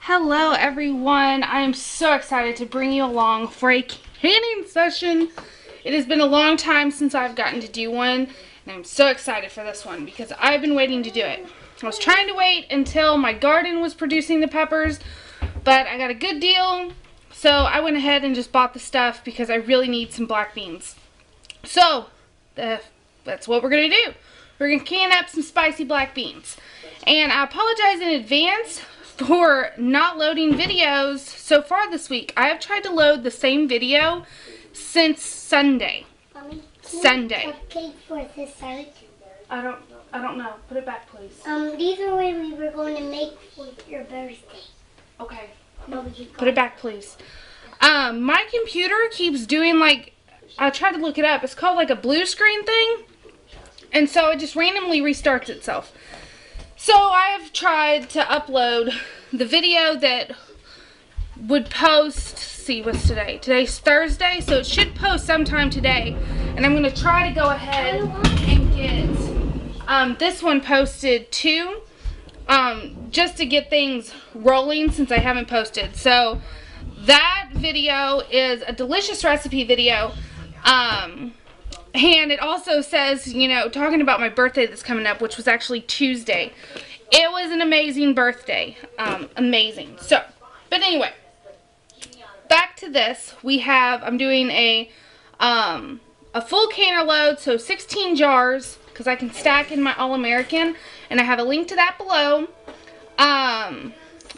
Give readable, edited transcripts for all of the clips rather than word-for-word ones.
Hello everyone, I am so excited to bring you along for a canning session. It has been a long time since I've gotten to do one, and I'm so excited for this one because I've been waiting to do it. I was trying to wait until my garden was producing the peppers, but I got a good deal, so I went ahead and just bought the stuff because I really need some black beans. So, that's what we're going to do. We're going to can up some spicy black beans. And I apologize in advance for not loading videos so far this week. I have tried to load the same video since Sunday. Mommy, Sunday. Cupcake for this side. I don't know. Put it back, please. These are what we were going to make for your birthday. Okay. No, Put it back, please. My computer keeps doing like, I tried to look it up. It's called like a blue screen thing. And so it just randomly restarts itself. So I have tried to upload the video that would post, see what's today? Today's Thursday, so it should post sometime today. And I'm going to try to go ahead and get this one posted too, just to get things rolling since I haven't posted. So that video is a delicious recipe video. And it also says, you know, talking about my birthday that's coming up, which was actually Tuesday. It was an amazing birthday. Amazing. So, but anyway, back to this. We have, I'm doing a full canner load, so 16 jars, because I can stack in my All-American, and I have a link to that below. I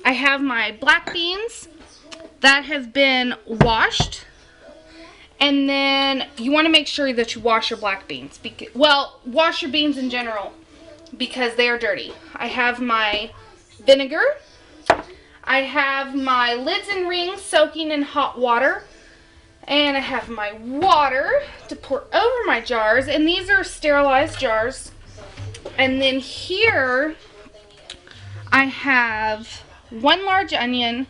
have my black beans that have been washed. And then you want to make sure that you wash your black beans. Well, wash your beans in general because they are dirty. I have my vinegar. I have my lids and rings soaking in hot water. And I have my water to pour over my jars. And these are sterilized jars. And then here I have 1 large onion,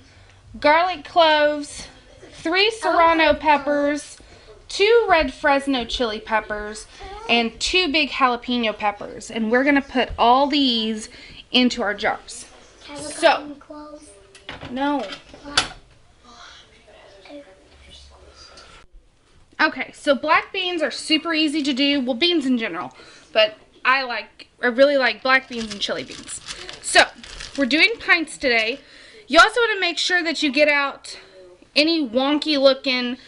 garlic cloves, 3 serrano peppers, 2 red Fresno chili peppers, and 2 big jalapeno peppers. And we're going to put all these into our jars. So, no. Okay, so black beans are super easy to do. Well, beans in general. But I really like black beans and chili beans. So, we're doing pints today. You also want to make sure that you get out any wonky looking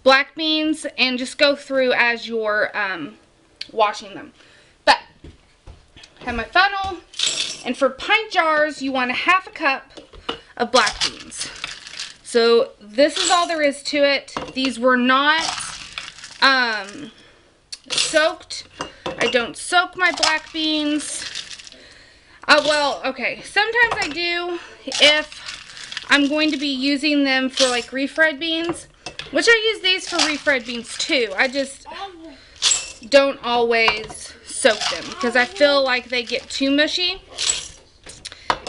black beans and just go through as you're washing them. But I have my funnel, and for pint jars you want 1/2 cup of black beans. So this is all there is to it. These were not soaked. I don't soak my black beans. Well, okay, sometimes I do if I'm going to be using them for like refried beans, which I use these for refried beans too. I just don't always soak them because I feel like they get too mushy,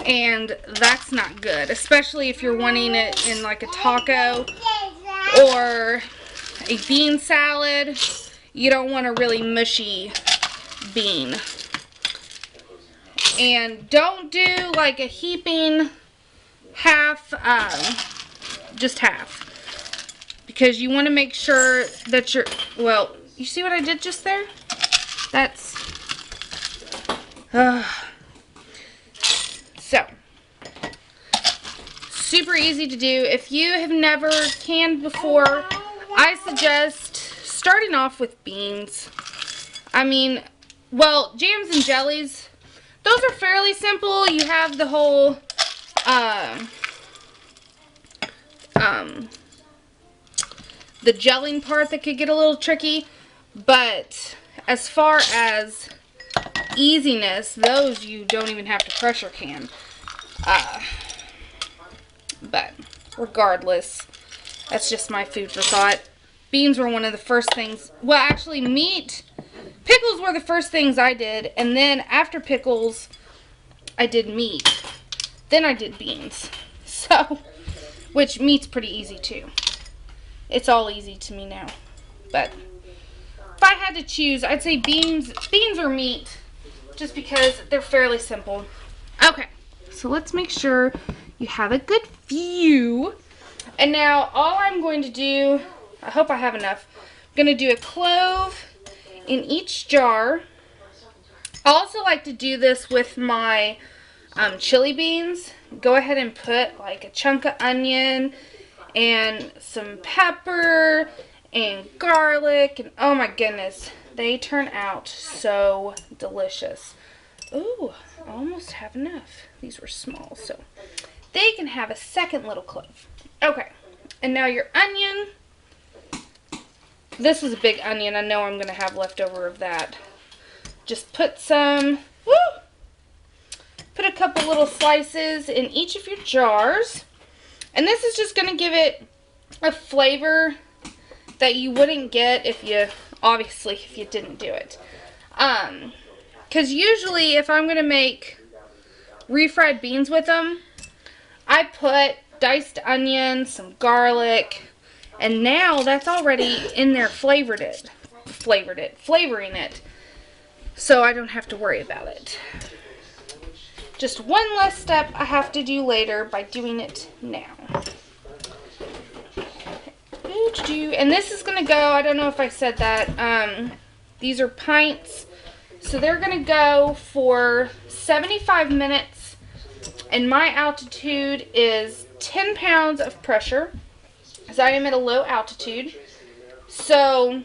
and that's not good, especially if you're wanting it in like a taco or a bean salad. You don't want a really mushy bean. And don't do like a heaping half, just half, because you want to make sure that you're, well, you see what I did just there? That's, so, super easy to do. If you have never canned before, I suggest starting off with beans. I mean, well, jams and jellies, those are fairly simple. You have the whole, the gelling part that could get a little tricky, but as far as easiness, those you don't even have to pressure can. But regardless, that's just my food for thought. Beans were one of the first things, well, actually pickles were the first things I did, and then after pickles, I did meat. Then I did beans. So, which meat's pretty easy too. It's all easy to me now. But if I had to choose, I'd say beans or meat, just because they're fairly simple. Okay, so let's make sure you have a good view. And now all I'm going to do, I hope I have enough, I'm going to do a clove in each jar. I also like to do this with my chili beans. Go ahead and put like a chunk of onion and some pepper and garlic, and oh my goodness, they turn out so delicious. Ooh, I almost have enough. These were small, so they can have a second little clove. Okay, and now your onion. This is a big onion. I know I'm going to have leftover of that. Just put some, put a couple little slices in each of your jars. And this is just going to give it a flavor that you wouldn't get if you, obviously, if you didn't do it. Because usually if I'm going to make refried beans with them, I put diced onion, some garlic, and now that's already in there flavoring it. So I don't have to worry about it. Just one less step I have to do later by doing it now. And this is going to go, I don't know if I said that, these are pints. So they're going to go for 75 minutes. And my altitude is 10 pounds of pressure, as I am at a low altitude. So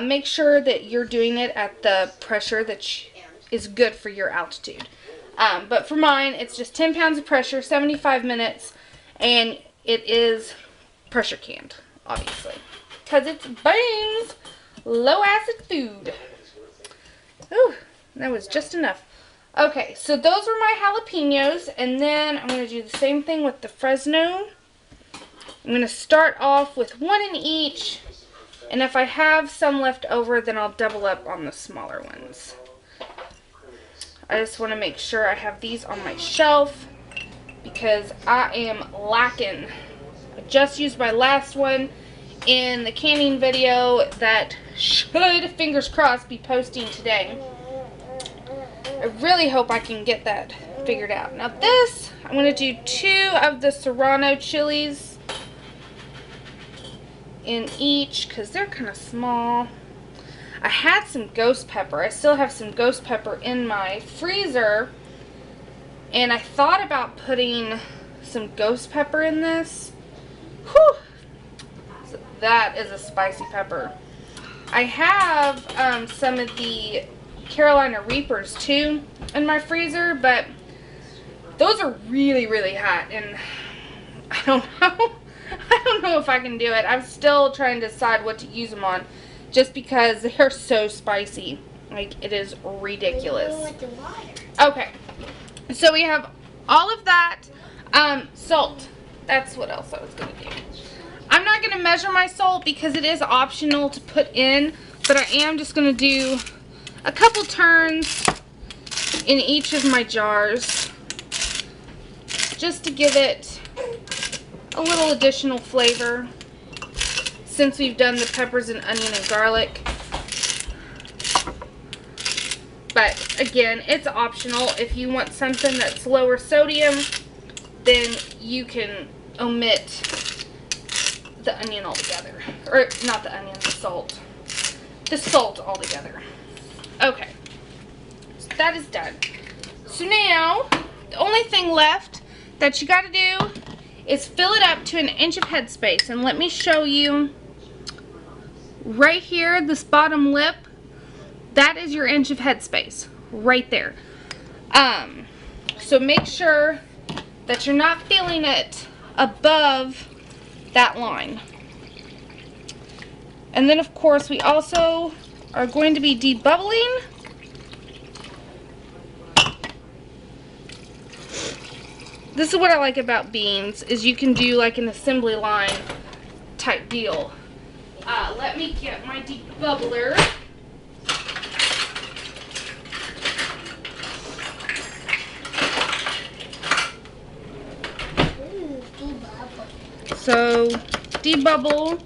make sure that you're doing it at the pressure that is good for your altitude. But for mine, it's just 10 pounds of pressure, 75 minutes, and it is pressure canned, obviously, because it's beans, low acid food. Ooh, that was just enough. Okay, so those are my jalapenos, and then I'm going to do the same thing with the Fresno. I'm going to start off with one in each, and if I have some left over, then I'll double up on the smaller ones. I just want to make sure I have these on my shelf because I am lacking. I just used my last one in the canning video that should, fingers crossed, be posting today. I really hope I can get that figured out. Now this, I'm going to do 2 of the Serrano chilies in each because they're kind of small. I had some ghost pepper. I still have some ghost pepper in my freezer, and I thought about putting some ghost pepper in this. Whew! So that is a spicy pepper. I have some of the Carolina Reapers too in my freezer, but those are really, really hot, and I don't know. I don't know if I can do it. I'm still trying to decide what to use them on, just because they're so spicy. Like, it is ridiculous. Okay, so we have all of that. Salt. That's what else I was going to do. I'm not going to measure my salt because it is optional to put in, but I am just going to do a couple turns in each of my jars just to give it a little additional flavor since we've done the peppers and onion and garlic. But again, it's optional. If you want something that's lower sodium, then you can omit the onion altogether. Or not the onion, the salt. The salt altogether. Okay, so that is done. So now, the only thing left that you gotta do is fill it up to 1 inch of headspace. And let me show you right here, this bottom lip, that is your inch of headspace, right there. So make sure that you're not filling it above that line. And then of course we also are going to be debubbling. This is what I like about beans, is you can do like an assembly line type deal. Let me get my debubbler. So debubble,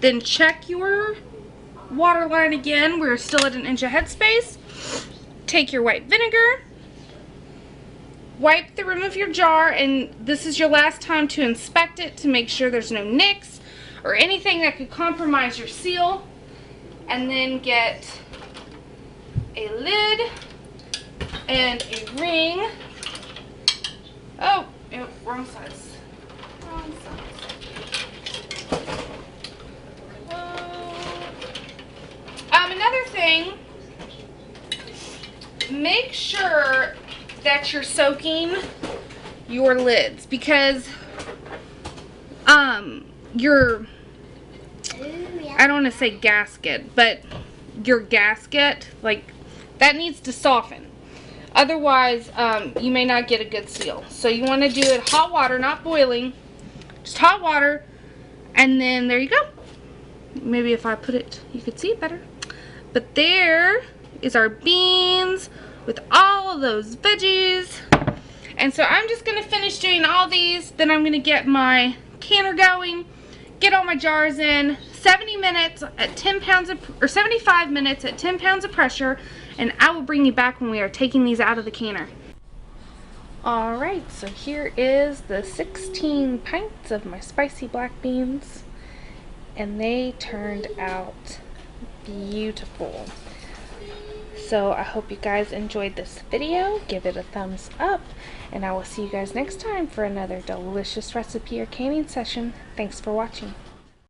then check your water line again. We're still at 1 inch of headspace. Take your white vinegar, wipe the rim of your jar, and this is your last time to inspect it to make sure there's no nicks or anything that could compromise your seal. And then get a lid and a ring. Oh, yep, wrong size. Wrong size. Another thing, make sure that you're soaking your lids, because your, I don't want to say gasket, but your gasket, like, that needs to soften. Otherwise, you may not get a good seal. So you want to do it hot water, not boiling, just hot water, and then there you go. Maybe if I put it, you could see it better. But there is our beans with all of those veggies. And so I'm just going to finish doing all these. Then I'm going to get my canner going, get all my jars in, 70 minutes at 10 pounds of, or 75 minutes at 10 pounds of pressure, and I will bring you back when we are taking these out of the canner. Alright, so here is the 16 pints of my spicy black beans, and they turned out beautiful. So I hope you guys enjoyed this video. Give it a thumbs up, and I will see you guys next time for another delicious recipe or canning session. Thanks for watching.